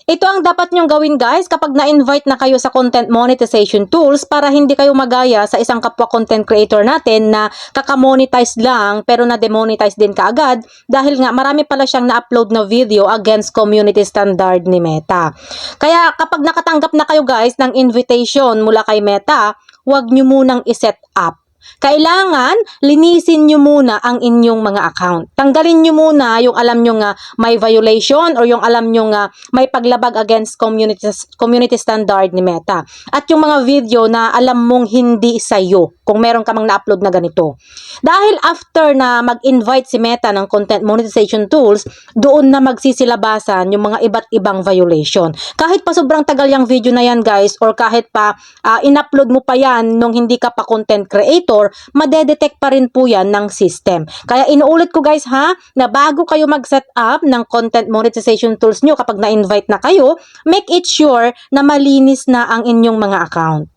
Ito ang dapat nyong gawin guys kapag na-invite na kayo sa content monetization tools para hindi kayo magaya sa isang kapwa content creator natin na kaka-monetize lang pero na-demonetize din kaagad dahil nga marami pala siyang na-upload na video against community standard ni Meta. Kaya kapag nakatanggap na kayo guys ng invitation mula kay Meta, huwag nyo munang iset up. Kailangan linisin nyo muna ang inyong mga account. Tanggalin nyo muna yung alam nyo nga may violation or yung alam nyo nga may paglabag against community standard ni Meta. At yung mga video na alam mong hindi sa'yo kung meron ka mang na-upload na ganito. Dahil after na mag-invite si Meta ng content monetization tools, doon na magsisilabasan yung mga iba't ibang violation. Kahit pa sobrang tagal yung video na yan guys or kahit pa in-upload mo pa yan nung hindi ka pa content creator, madedetect pa rin po yan ng system. Kaya inuulit ko guys na bago kayo mag-set up ng content monetization tools nyo kapag na-invite na kayo, make it sure na malinis na ang inyong mga account.